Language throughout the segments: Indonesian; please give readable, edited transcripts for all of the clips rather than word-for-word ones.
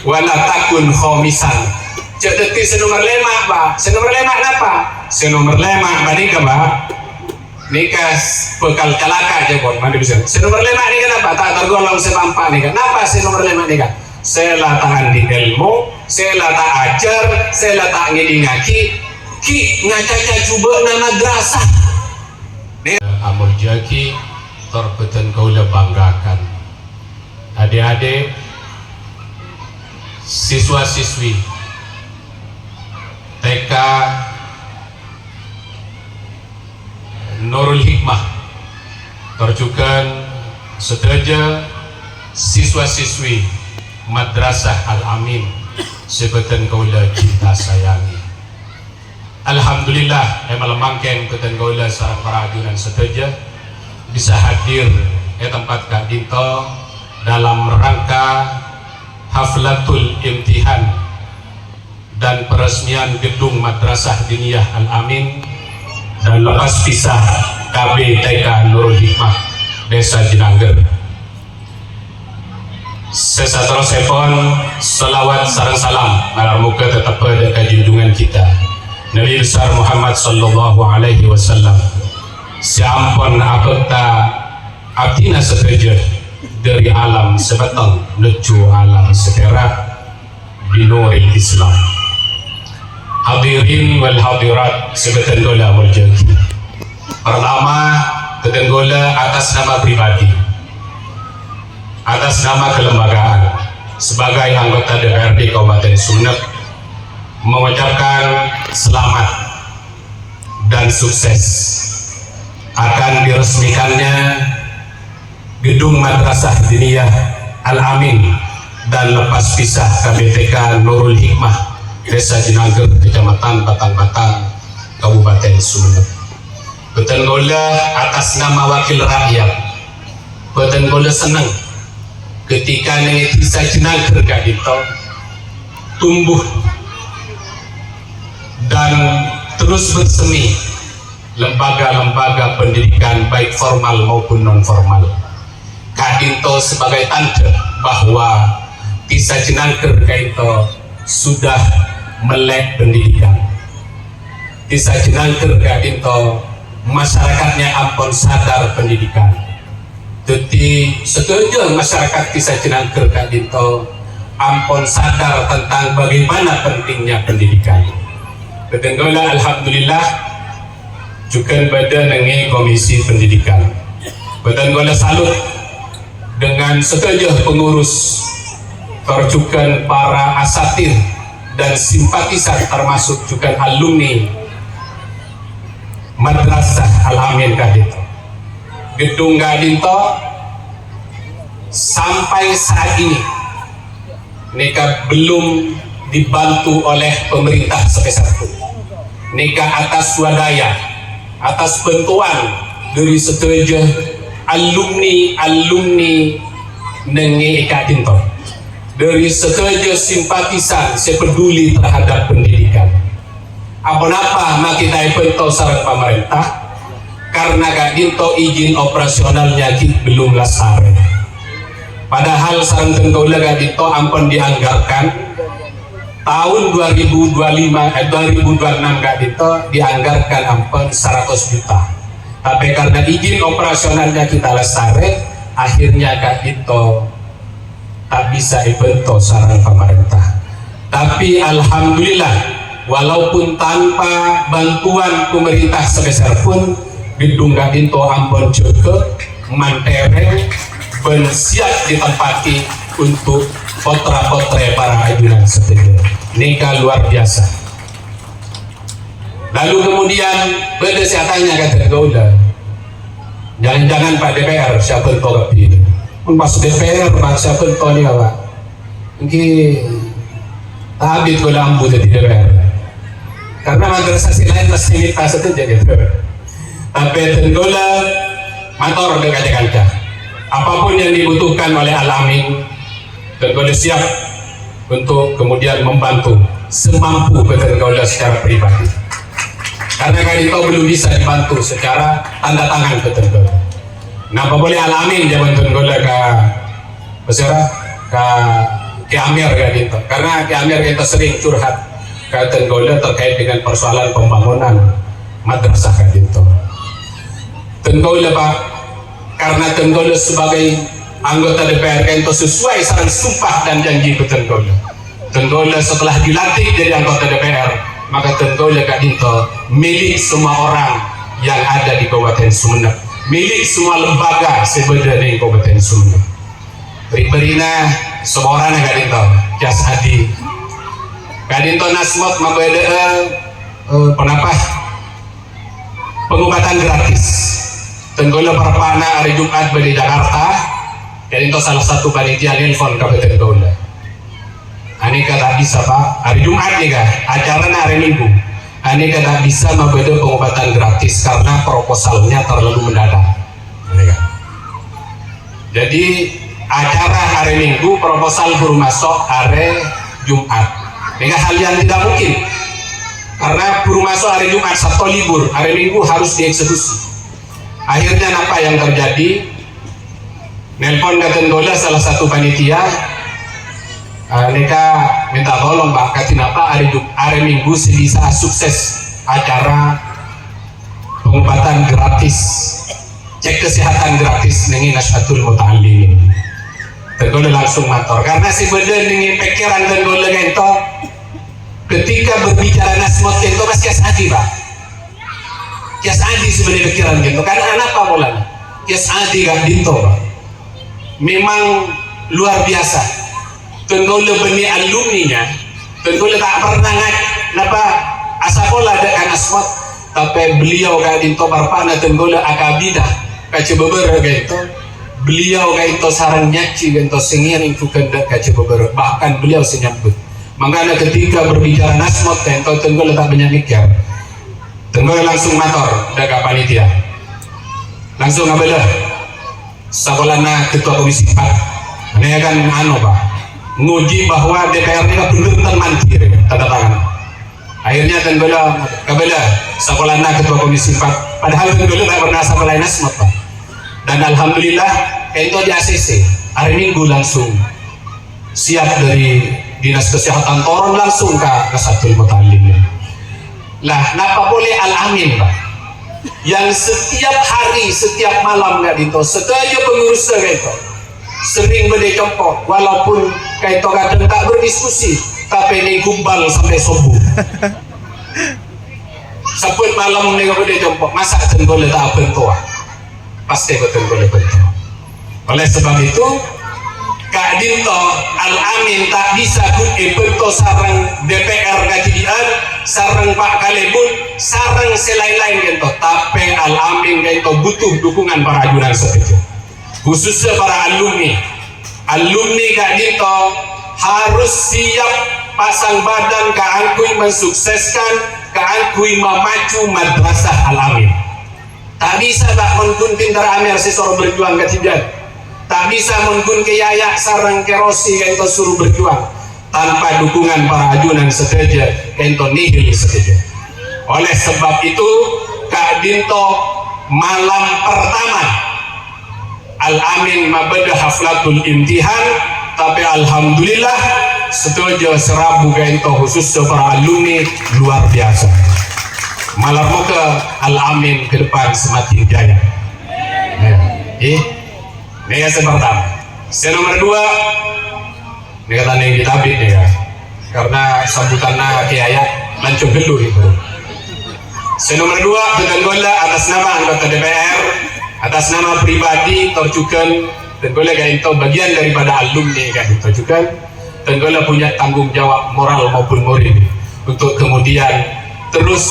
wala takun khomisan. Cek detik senomor lemak ba, senomor lemak apa? Senomor lemak bani ka ba? Nikah bekal calaka aja bon, mandi bisa. Senomor lemak ni kenapa? Tak tergolong sebampa ni kan? Kenapa senomor lemak ni kan? Saya tak di ilmu, saya tak ajar, saya tak ngidingaki, ki ngacaca cuba na madrasah. Amul jaki terbetan kau banggakan. Adik-adik, siswa-siswi TK Nurul Hikmah, terjukan sedaja siswa-siswi Madrasah Al-Amin sebetan kaula kita sayangi. Alhamdulillah emalmangken ketan kaula sareng para ajunan sedaja bisa hadir tempat Kak Dinto dalam rangka haflatul imtihan dan peresmian gedung Madrasah Diniyah Al-Amin dan lepas pisah KB TK Nurul Hikmah Desa Jinangger. Sesaterusipun selawat sareng salam ngalarmuka tetap pada junjungan kita Nabi besar Muhammad sallallahu alaihi wasallam. Siampun apeta abdina seteja dari alam sebetang menuju alam sekarang binuril Islam. Hadirin wal hadirat sebetan gola berjanji. Pertama, ketenggola atas nama pribadi, atas nama kelembagaan sebagai anggota DPRD Kabupaten Sumeneb mengucapkan selamat dan sukses akan diresmikannya gedung Madrasah Diniyah Al-Amin dan lepas pisah KBTK Nurul Hikmah Desa Jinangger, Kecamatan Batang-Batang, Kabupaten Sumeneb. Petenggola atas nama wakil rakyat, petenggola senang ketika nengi Desa Jinangger Kak Dito tumbuh dan terus bersemi lembaga-lembaga pendidikan baik formal maupun non formal. Kak Dito sebagai tanda bahwa Desa Jinangger Kak Dito sudah melek pendidikan. Desa Jinangger Kak Dito masyarakatnya ampun sadar pendidikan. Jadi setuju masyarakat Desa Jinangger Kak Dito ampun sadar tentang bagaimana pentingnya pendidikan. Ketenggola alhamdulillah juga pada nengi komisi pendidikan. Ketenggola salut dengan setuju pengurus terjukan para asatir dan simpatisan termasuk juga alumni Madrasah Al-Amin Kak Dito. Gedung Kak Dito sampai saat ini Nika belum dibantu oleh pemerintah sebesar pun. Nika atas swadaya, atas bantuan dari setuju alumni nengi Kak Dito, dari setuju simpatisan sepeduli terhadap pendidikan. Apa-apa mak kita ipento sarang pemerintah karena Kak Dito izin operasionalnya belum lasare. Padahal sarang tenggola Kak Dito ampun dianggarkan tahun 2026 Kak Dito dianggarkan ampun 100 juta. Tapi karena izin operasionalnya kita lestari, akhirnya Kak Dito tak bisa dibentuk sarang pemerintah. Tapi alhamdulillah, walaupun tanpa bantuan pemerintah sebesar pun, gedung Kak Dito ampun cukup mantere ben siap ditempati untuk potra-potre para ajunan setuju. Nika luar biasa. Lalu kemudian beda saya tanya kata Gauda, jangan-jangan Pak DPR siapa yang ini? Pas DPR Pak siapa yang ini Pak? Mungkin habis kalau lampu jadi DPR. Karena madrasah lain mesti minta setuju gitu. Tapi tenggola motor dengan kaca. Apapun yang dibutuhkan oleh Al-Amin, tenggola siap untuk kemudian membantu semampu tenggola secara pribadi. Karena Kak Dito belum bisa dibantu secara tanda tangan tenggola. Nah, apa boleh Al-Amin jangan tenggola ke besar ke Ki Amir kan itu, karena Ki Amir kita sering curhat ke Tenggolo terkait dengan persoalan pembangunan madrasah kan itu. Tenggolo Pak, karena Tenggolo sebagai anggota DPR kan itu sesuai sarang sumpah dan janji ke Tenggolo. Tenggolo setelah dilantik jadi anggota DPR, maka Tenggolo kan itu milik semua orang yang ada di Kabupaten Sumeneb, milik semua lembaga sebenarnya di Kabupaten Sumeneb. Berina semua orang yang kadin tahu jas adi kadin tahu nasmot mabede penapa pengobatan gratis Tenggolo perpana hari Jumat di Jakarta kadin tahu salah satu panitia nelfon ke Tenggolo ani kata bisa Pak hari Jumat nih kah acaranya hari Minggu ani kata bisa mabede pengobatan gratis karena proposalnya terlalu mendadak jadi acara hari Minggu, proposal baru masuk hari Jumat. Dengan hal yang tidak mungkin, karena baru masuk hari Jumat, Sabtu libur, hari Minggu harus dieksekusi. Akhirnya apa yang terjadi? Nelpon ke Tenggolo salah satu panitia, mereka minta tolong Pak, kenapa hari Minggu bisa sukses acara pengobatan gratis, cek kesehatan gratis dengan Nasyatul Muta'allimin. Tenggolo langsung mator karena si beda dengan pikiran Tenggolo gento ketika berbicara nasmot gento mas kias adi Pak kias adi sebenarnya pikiran gento karena anak apa bolanya kias adi kan dinto Pak memang luar biasa Tenggolo benih alumninya Tenggolo tak pernah napa asakola dengan nasmot tapi beliau kan dinto barpana Tenggolo akabidah kaca beber gento beliau kaito sarang nyaci gento sengiring kukendak kaca beberapa bahkan beliau senyambut makanya ketika berbicara nasmot gento Tenggolo tak banyak mikir Tenggolo langsung mator daga panitia langsung ngabelah sakolana ketua komisi 4 ini kan Pak nguji bahwa DPR ini benar-benar mandiri tanda tangan akhirnya Tenggolo kabelah sakolana ketua komisi 4 padahal Tenggolo tak pernah sakolai nasmot Pak dan alhamdulillah itu di ACC hari Minggu langsung siap dari dinas kesehatan turun langsung ke Nasyatul Muta'allimin lah kenapa boleh Al-Amin Pak yang setiap hari setiap malam nggak dito setuju pengurus itu sering berdecompo walaupun kayak kadang tak berdiskusi tapi ini gumbal sampai subuh sebut malam ini berdecompo masa Tenggolo tak bentua pasti betul-betul bentuk. Oleh sebab itu Kak Dinto Al-Amin tak bisa bentuk sarang DPR kajian sarang Pak Kalebun sarang selain-lain gitu tapi Al-Amin gitu butuh dukungan para ajudan seperti khususnya para alumni Kak Dinto harus siap pasang badan keangkui mensukseskan keangkui memacu madrasah Al-Amin. Tak bisa tak menggun pintar Amir sesoro berjuang ketiga. Tak bisa menggun ke Yayak sarang kerosi kento suruh berjuang tanpa dukungan para ajunan seteja kento nihil seteja. Oleh sebab itu Kak Dinto malam pertama Al-Amin mabeda haflatul imtihan tapi alhamdulillah setuju serabu kento khusus para alumni luar biasa. Malam muka Al-Amin ke depan semakin jaya. Ini yang pertama. Yang nomor 2, ini kata yang ditabit ya, karena sambutannya kiai lancung dulu itu. Yang nomor 2, Tenggolo atas nama anggota DPR, atas nama pribadi terjukan Tenggolo kayak itu bagian daripada alumni kayak itu juga. Tenggolo punya tanggung jawab moral maupun moral untuk kemudian terus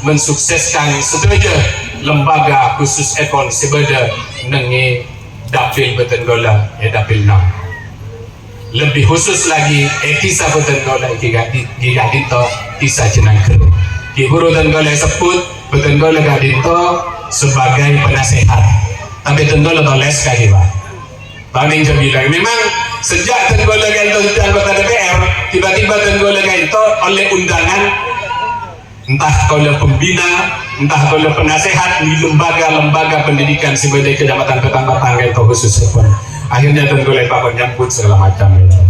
mensukseskan setuju lembaga khusus ekon sebeda nengi dapil Tenggolo dapil 6 lebih khusus lagi etisa Tenggolo giga Dinto bisa jenangker kiburu Tenggolo sebut Tenggolo Dinto sebagai penasehat tapi Tenggolo toles kaki Pak paling bilang memang sejak Tenggolo Dinto itu anggota DPR tiba-tiba Tenggolo Dinto oleh undangan entah kalau pembina, entah kalau penasehat di lembaga-lembaga pendidikan sebagai kecamatan Petang-Petang itu khusus pun. Akhirnya Tenggolo Pak menyambut segala macam itu.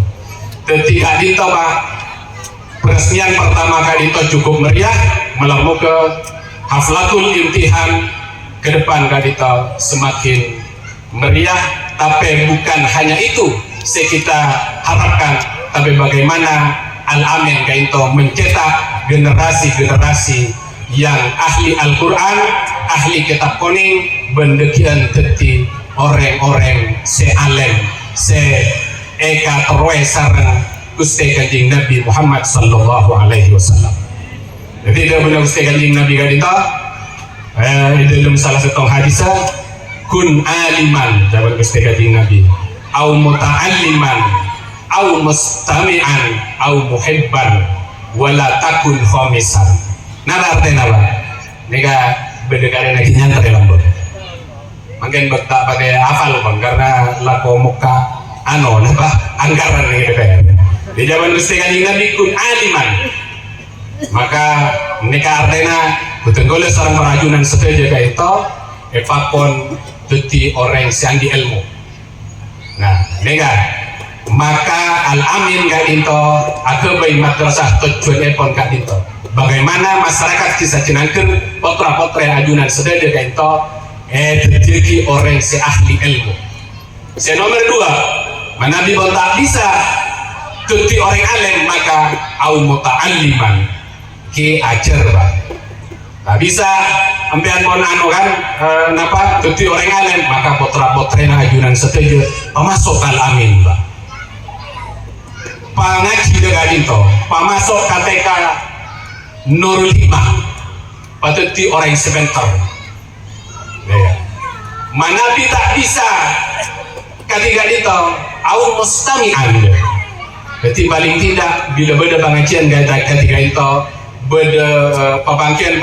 Ketika dito Pak, peresmian pertama kali dito cukup meriah, melamu ke haflatul imtihan ke depan kali dito semakin meriah. Tapi bukan hanya itu kita harapkan, tapi bagaimana Al-Amin kali dito mencetak generasi-generasi yang ahli Al-Quran, ahli kitab kuning, bendekian teti orang-orang se-alem, se-eka terwe sarang Gusti Kanjeng Nabi Muhammad sallallahu alaihi wasallam. Jadi dia benar Gusti Kanjeng Nabi kadita dalam salah satu hadisah, kun aliman jawaban Gusti Kanjeng Nabi, au muta'alliman, au mustami'an, au muhibban, wala takun khamisan. Nada artinya apa? Nika berdekatan lagi nyantar dalam bot. Mungkin tak pakai hafal Bang, karena lako muka napa anggaran nih DPR. Di zaman Gusti Kanjeng Nabi kun aliman, maka nika artinya betul seorang perajunan seteja kayak itu evapon tuti orang sianggi ilmu. Nah, nika maka Al-Amin gak into aku bayi madrasah tujuan epon gak into. Bagaimana masyarakat kisah cenangkan potra-potra ajunan sedaja gak into terjadi orang si ahli ilmu. Si nomor dua, mana bibon tak bisa tuti orang alim, maka au muta'alliman ki ajar Pak. Tak bisa ambian mon anu kan napa tuti orang alim, maka potra-potra ajunan sedaja pemasuk Al-Amin Pak. Pangaji dengan itu, pamasuk KTK Nurul Hikmah, patuti orang sebentar. Ya. Mana tak bisa ketika itu, au mustami'an. Jadi paling tidak bila beda pengajian ketika itu, beda pabangkian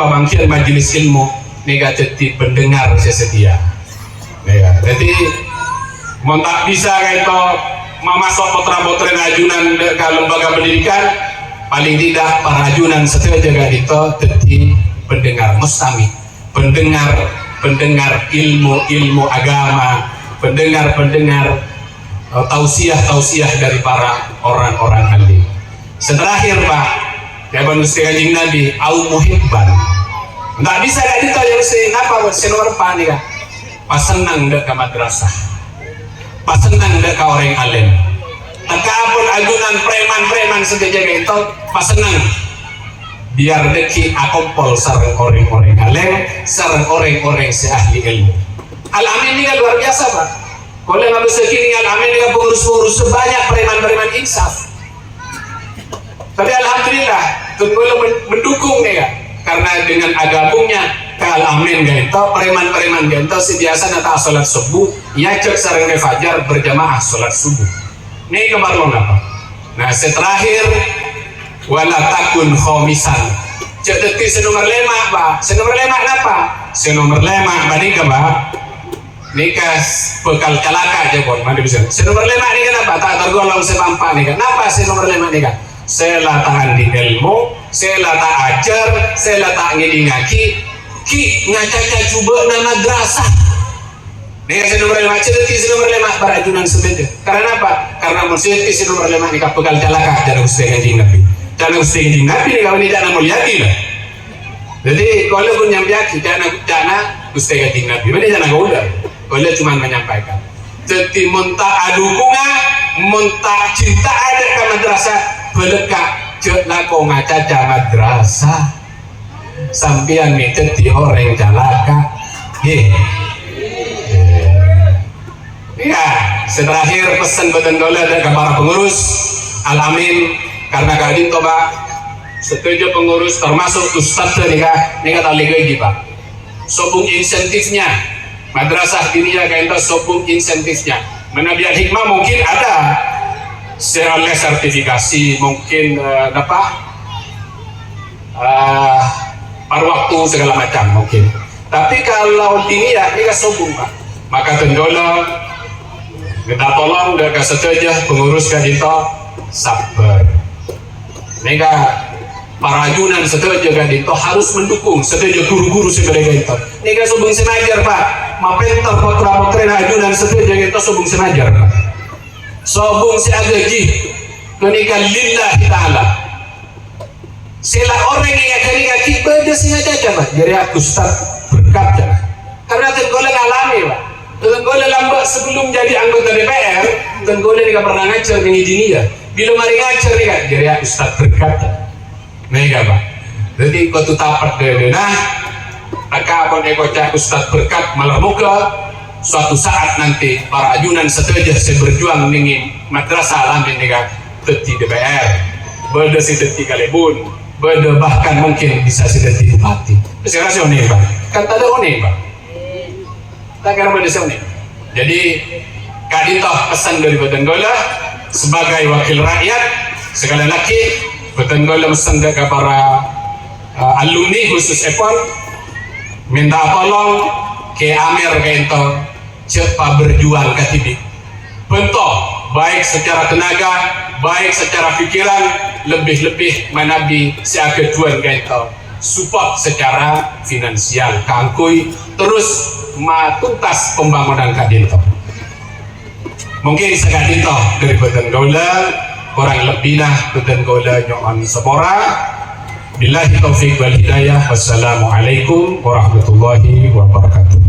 majelis ilmu, negatif pendengar sesetia. Ya. Jadi mau tak bisa itu memasuk potra-potra ajunan ke lembaga pendidikan, paling tidak para ajunan setelah jaga itu jadi pendengar mustami, pendengar ilmu agama, pendengar tausiah dari para orang-orang alim. Terakhir Pak, jawaban Gusti Kanjeng Nabi, au muhibban. Nggak bisa gak itu yang apa nomor apa nih kan? Pas senang dek ke madrasah, pas senang dek ke orang alim. Tekapun ajunan preman sejaga itu pas senang biar deki akompol sarang orang-orang alim, sarang orang-orang seahli ilmu. Al-Amin ini kan luar biasa Pak. Kalau nggak bisa kini Al-Amin ini kan pengurus-pengurus sebanyak preman insaf. Tapi alhamdulillah tunggu mendukung nih ya, karena dengan agabungnya ke Al-Amin itu preman itu biasa nata salat subuh, ia cek sarang fajar berjamaah salat subuh. Ini kemarlong apa? Nah terakhir wala takun khomisan. Cek detik senomor 5 Pak. Senomor 5 apa? Senomor 5 bani ke Pak. Nikas bekal calaka aja bon. Mana bisa? Senomor 5 ini kenapa? Tak tergolong sepampa nih kan? Kenapa senomor 5 ini kan? Saya latah di ilmu, saya latah ajar, saya latah ngedingaki, ki ngacaca coba nama madrasah. Nih yang nomor 5, cerita nomor 5 berajunan sebeja. Karena apa? Karena mencerita nomor 5 ini kapal calaka dari Gusti Kanjeng Nabi. Dari Gusti Kanjeng Nabi ini kalau tidak mau lihat lah. Jadi kalau pun nyampiaki jangan Gusti Kanjeng Nabi. Mana jangan gaulah. Kalau cuma menyampaikan. Jadi muntah adukunga, muntah cinta ada ke madrasah, belekat ceklah kau ngacaca madrasah. Sampian nih jadi orang calaka. Ya, terakhir pesan badan dola dan para pengurus Al-Amin, karena kali itu Pak setuju pengurus termasuk Ustadz nikah tali lagi Pak. Sobung insentifnya madrasah dunia kayak itu sobung insentifnya. Menabiat hikmah mungkin ada oleh sertifikasi mungkin paruh waktu segala macam mungkin. Tapi kalau dunia ini sobung Pak, maka tendola kita tolong dan setuju pengurus kadito sabar. Mereka para ajunan setuju kadito harus mendukung setuju guru-guru sebagai itu. Mereka subung senajar Pak, mapenter potra-potra ajunan setuju kadito subung senajar Pak. Sobung si agaji kunika lillahi ta'ala. Sila orang yang kaki beda sengaja Pak. Jadi aku Ustaz berkat dah. Karena tenggolan alami Pak. Tenggolan lambat sebelum jadi anggota DPR, tenggolan dia pernah ngajar dengan dunia. Bila mari ngajar ni kan, jadi aku Ustaz berkat dah. Mega Pak. Jadi kau tu tapat dia nah. Maka apa dia kocak Ustaz berkat malah muka. Suatu saat nanti para ajunan setuju saya berjuang dengan madrasah alamin dengan teti DPR. Beda si teti kalebun. Beda bahkan mungkin bisa sudah bupati. Saya rasa ini Pak. Kan tak ada ini Pak. Tak kira beda ini. Jadi kaditoh pesan dari Betenggola sebagai wakil rakyat sekali lagi Betenggola pesan ke para alumni khusus EPON minta tolong ke Amir ke itu cepat berjuang ke tibik. Bentuk baik secara tenaga, baik secara pikiran, lebih-lebih menabi siaga tuan gaito support secara finansial kangkui terus matuntas pembangunan kadinto. Mungkin sekadinto dari Betenggola kurang lebih lah Betenggola nyoman sepora. Billahi taufiq wal hidayah. Wassalamualaikum warahmatullahi wabarakatuh.